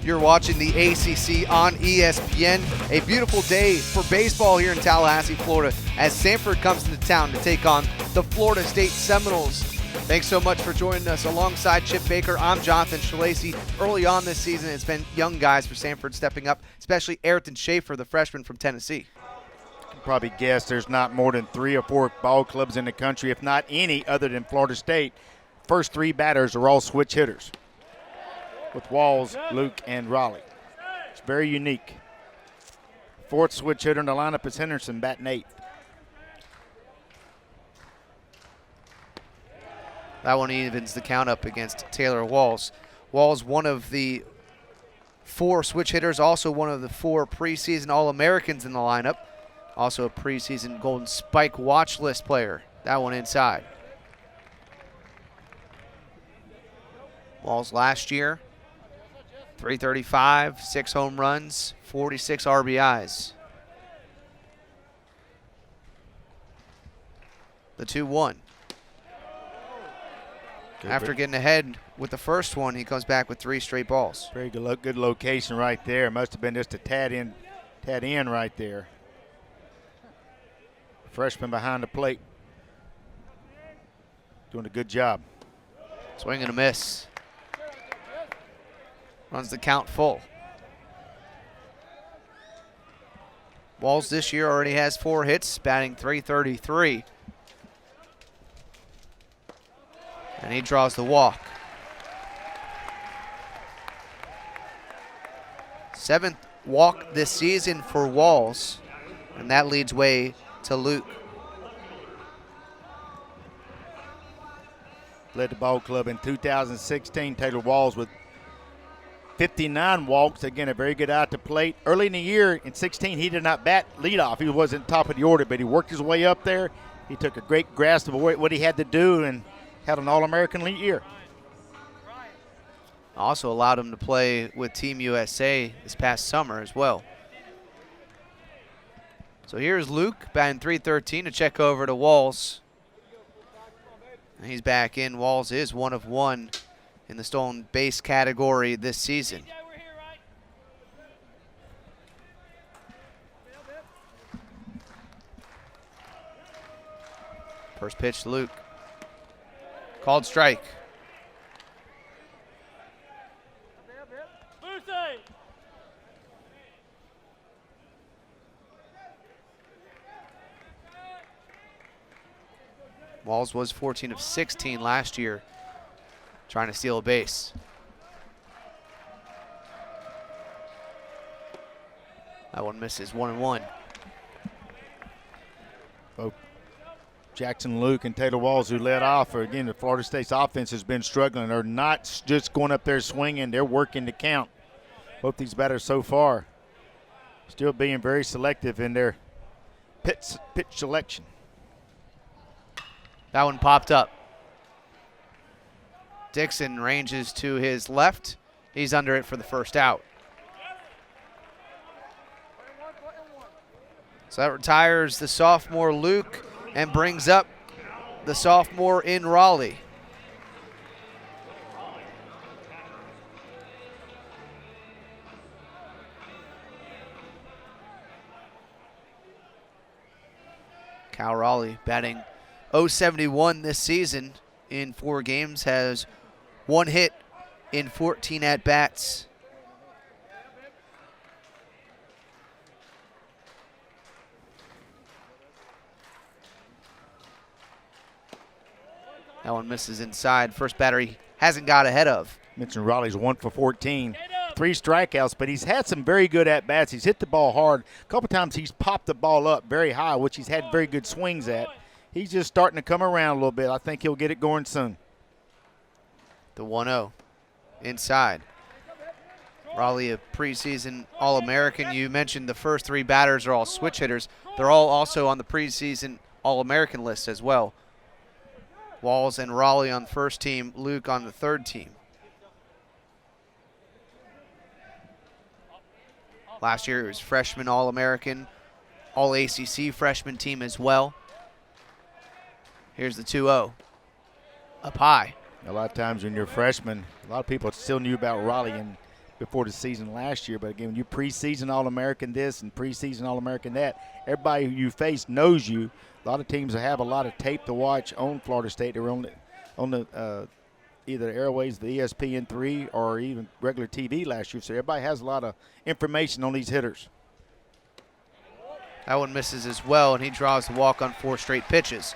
You're watching the ACC on ESPN. A beautiful day for baseball here in Tallahassee, Florida, as Samford comes into town to take on the Florida State Seminoles. Thanks so much for joining us. Alongside Chip Baker, I'm Jonathan Schillace. Early on this season, it's been young guys for Samford stepping up, especially Ayrton Schaefer, the freshman from Tennessee. You can probably guess there's not more than 3 or 4 ball clubs in the country, if not any, other than Florida State. First 3 batters are all switch hitters, with Walls, Luke, and Raleigh. It's very unique. 4th switch hitter in the lineup is Henderson, batting 8th. That one evens the count up against Taylor Walls. Walls, one of the 4 switch hitters, also one of the 4 preseason All-Americans in the lineup. Also a preseason Golden Spike watch list player. That one inside. Walls last year, .335, 6 home runs, 46 RBIs. The 2-1. After getting ahead with the first one, he comes back with 3 straight balls. Very good location right there. Must have been just a tad in right there. Freshman behind the plate. Doing a good job. Swing and a miss. Runs the count full. Walls this year already has 4 hits, batting .333. And he draws the walk. 7th walk this season for Walls, and that leads way to Luke. Led the ball club in 2016, Taylor Walls, with 59 walks. Again, a very good eye at the plate. Early in the year, in 16, he did not bat leadoff. He wasn't top of the order, but he worked his way up there. He took a great grasp of what he had to do and had an All-American year. Also allowed him to play with Team USA this past summer as well. So here's Luke, batting .313 to check over to Walls. And he's back in. Walls is 1 of 1 in the stolen base category this season. First pitch to Luke. Called strike. Walls was 14 of 16 last year, trying to steal a base. That one misses, 1-1. Both Jackson Luke and Taylor Walls, who led off, again, the Florida State's offense has been struggling. They're not just going up there swinging, they're working the count. Both these batters so far still being very selective in their pitch selection. That one popped up. Dixon ranges to his left. He's under it for the first out. So that retires the sophomore Luke and brings up the sophomore in Raleigh. Cal Raleigh batting .071 this season in 4 games, has 1 hit in 14 at-bats. That one misses inside. First batter he hasn't got ahead of. Mentioned Raleigh's 1 for 14. 3 strikeouts, but he's had some very good at-bats. He's hit the ball hard. A couple times he's popped the ball up very high, which he's had very good swings at. He's just starting to come around a little bit. I think he'll get it going soon. The 1-0 inside. Raleigh, a preseason All-American. You mentioned the first 3 batters are all switch hitters. They're all also on the preseason All-American list as well. Walls and Raleigh on the first team, Luke on the 3rd team. Last year it was freshman All-American, All-ACC freshman team as well. Here's the 2-0. Up high. A lot of times when you're a freshman, a lot of people still knew about Raleigh and before the season last year. But again, when you preseason All-American this and preseason All-American that, everybody who you face knows you. A lot of teams have a lot of tape to watch on Florida State. They were on the either airways, the ESPN3, or even regular TV last year. So everybody has a lot of information on these hitters. That one misses as well, and he draws the walk on 4 straight pitches.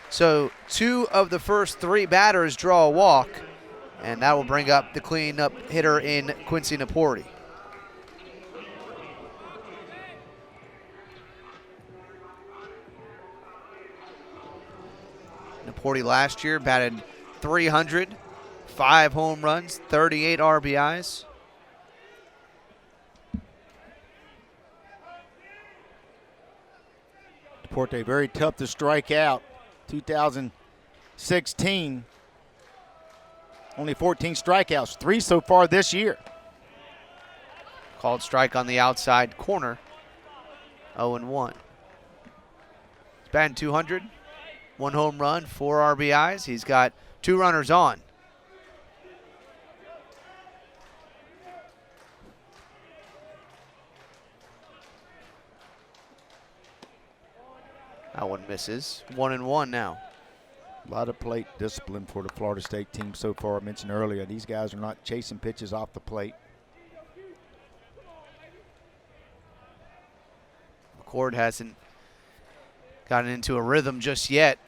So 2 of the first 3 batters draw a walk, and that will bring up the cleanup hitter in Quincy Naporti. Naporti last year batted .300, 5 home runs, 38 RBIs. Naporti very tough to strike out. 2016, only 14 strikeouts, 3 so far this year. Called strike on the outside corner, 0-1. He's batting .200, 1 home run, 4 RBIs. He's got 2 runners on. That one misses. 1-1 now. A lot of plate discipline for the Florida State team so far. I mentioned earlier, these guys are not chasing pitches off the plate. McCord hasn't gotten into a rhythm just yet.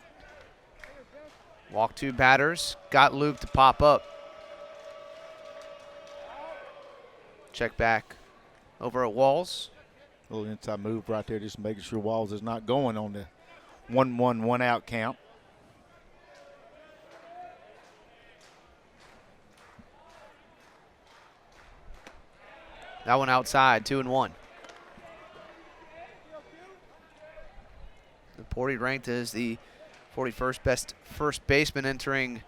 Walk 2 batters. Got Luke to pop up. Check back over at Walls. A little inside move right there, just making sure Walls is not going on the 1-1, 1-out count. That one outside, 2-1. Naporti ranked as the 41st best first baseman entering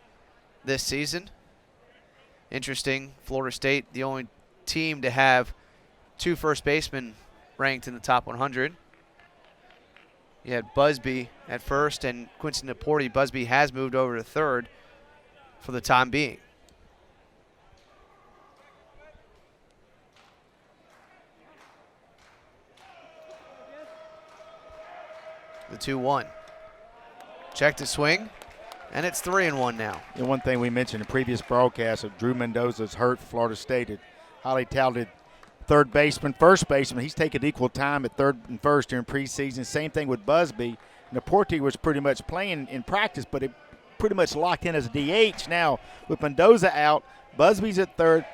this season. Interesting, Florida State, the only team to have 2 first basemen ranked in the top 100. You had Busby at first and Quincy Naporti. Busby has moved over to third for the time being. The 2-1. Check to swing, and it's 3-1 now. The one thing we mentioned in the previous broadcast of Drew Mendoza's hurt for Florida State, a highly talented third baseman, first baseman. He's taken equal time at third and first during preseason. Same thing with Busby. Naporti was pretty much playing in practice, but it pretty much locked in as a DH. Now, with Mendoza out, Busby's at third,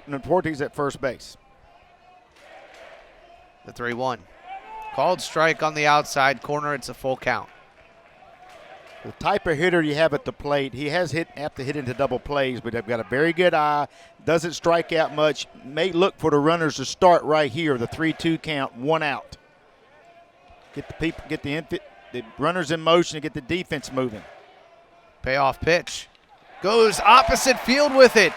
Naporti's at first base. The 3-1. Called strike on the outside corner. It's a full count. The type of hitter you have at the plate, he have to hit into double plays, but they've got a very good eye, doesn't strike out much, may look for the runners to start right here, the 3-2 count, 1 out. Get the runners in motion and get the defense moving. Payoff pitch. Goes opposite field with it.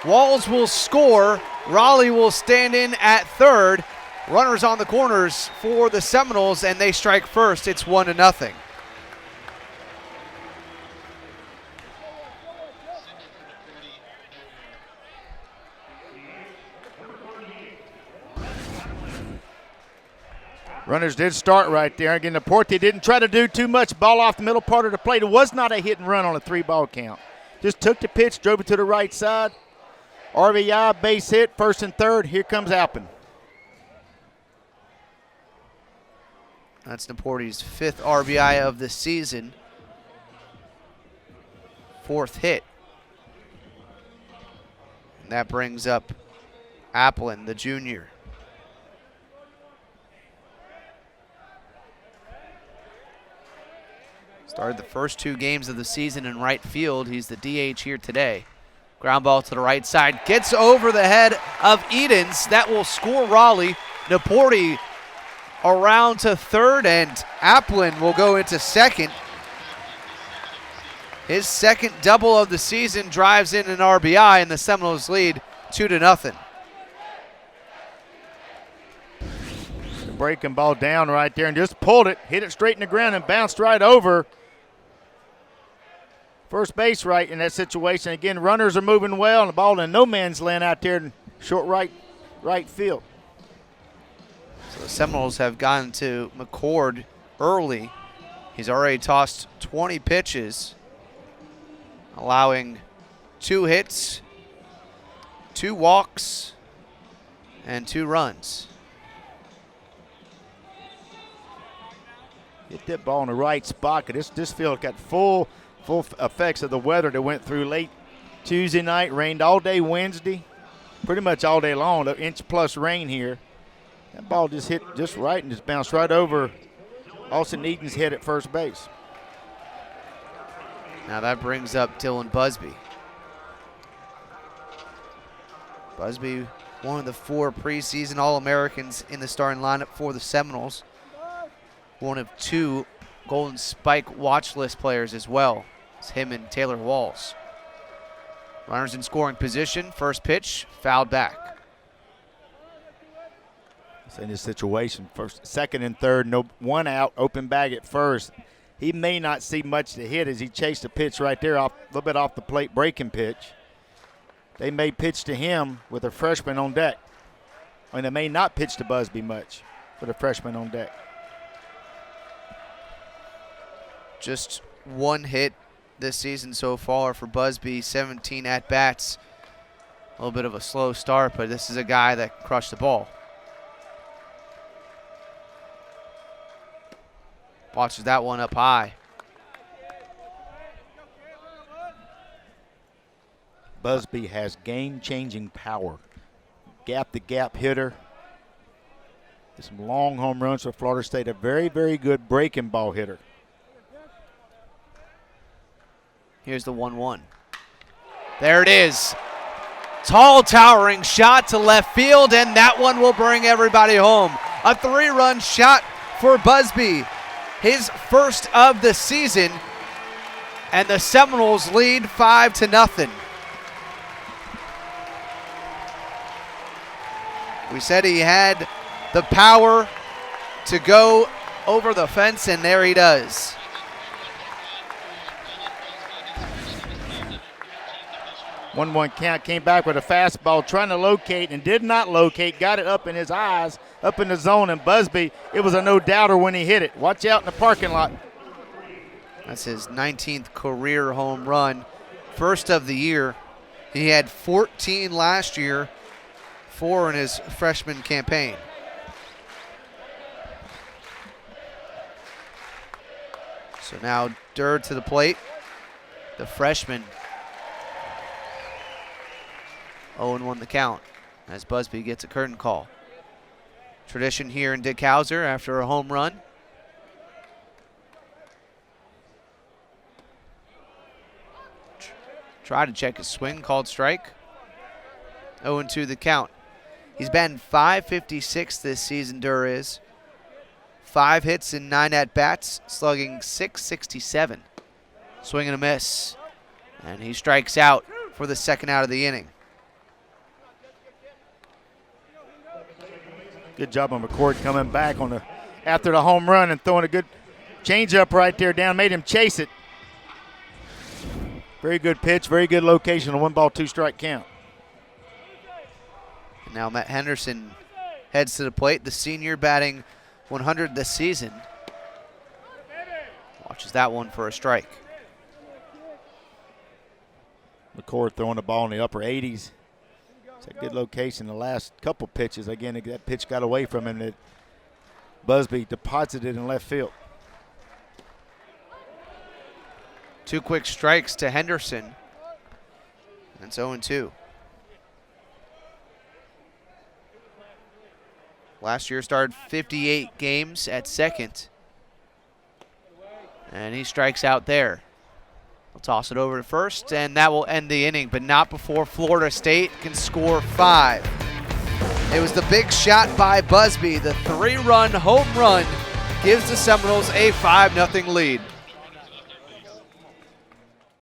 Walls will score. Raleigh will stand in at third. Runners on the corners for the Seminoles, and they strike first. It's 1-0. Runners did start right there. Again, Naporti didn't try to do too much. Ball off the middle part of the plate. It was not a hit and run on a 3-ball count. Just took the pitch, drove it to the right side. RBI, base hit, first and third. Here comes Alpin. That's Naporti's 5th RBI of the season. 4th hit. And that brings up Applin, the junior. Started the first 2 games of the season in right field. He's the DH here today. Ground ball to the right side. Gets over the head of Edens. That will score Raleigh. Naporti around to third, and Applin will go into second. His 2nd double of the season drives in an RBI, and the Seminoles lead 2-0. Breaking ball down right there and just pulled it, hit it straight in the ground and bounced right over first base right in that situation. Again, runners are moving well, and the ball in no man's land out there in short right field. So the Seminoles have gotten to McCord early. He's already tossed 20 pitches, allowing 2 hits, 2 walks, and 2 runs. Hit that ball in the right spot. This field got full effects of the weather that went through late Tuesday night. Rained all day Wednesday, pretty much all day long. An inch plus rain here. That ball just hit just right and just bounced right over Austin Eaton's head at first base. Now that brings up Dylan Busby. Busby, one of the 4 preseason All-Americans in the starting lineup for the Seminoles. One of 2 Golden Spike watch list players as well. It's him and Taylor Walls. Runners in scoring position. First pitch, fouled back. In this situation, first, second, and third, no one out, open bag at first. He may not see much to hit as he chased a pitch right there, a little bit off the plate, breaking pitch. They may pitch to him with a freshman on deck. And they may not pitch to Busby much with a freshman on deck. Just 1 hit this season so far for Busby, 17 at-bats. A little bit of a slow start, but this is a guy that crushed the ball. Watches that one up high. Busby has game-changing power. Gap-to-gap hitter. Some long home runs for Florida State. A very, very good breaking ball hitter. Here's the 1-1. There it is. Tall, towering shot to left field, and that one will bring everybody home. A 3-run shot for Busby. His first of the season, and the Seminoles lead 5-0. We said he had the power to go over the fence, and there he does. One count, came back with a fastball, trying to locate and did not locate. Got it up in his eyes, up in the zone, and Busby, it was a no-doubter when he hit it. Watch out in the parking lot. That's his 19th career home run, first of the year. He had 14 last year, 4 in his freshman campaign. So now Durr to the plate, the freshman. 0-1 the count as Busby gets a curtain call. Tradition here in Dick Howser after a home run. Try to check his swing, called strike. 0-2 the count. He's batting .556 this season, Durr is. 5 hits and 9 at-bats, slugging .667. Swing and a miss. And he strikes out for the second out of the inning. Good job on McCord coming back after the home run and throwing a good changeup right there down. Made him chase it. Very good pitch, very good location, a 1-ball, 2-strike count. And now Matt Henderson heads to the plate, the senior batting 100 this season. Watches that one for a strike. McCord throwing the ball in the upper 80s. It's a good location. The last couple pitches, again, that pitch got away from him that Busby deposited in left field. 2 quick strikes to Henderson. That's 0-2. Last year started 58 games at second. And he strikes out there. He'll toss it over to first, and that will end the inning, but not before Florida State can score 5. It was the big shot by Busby. The 3-run home run gives the Seminoles a 5-0 lead.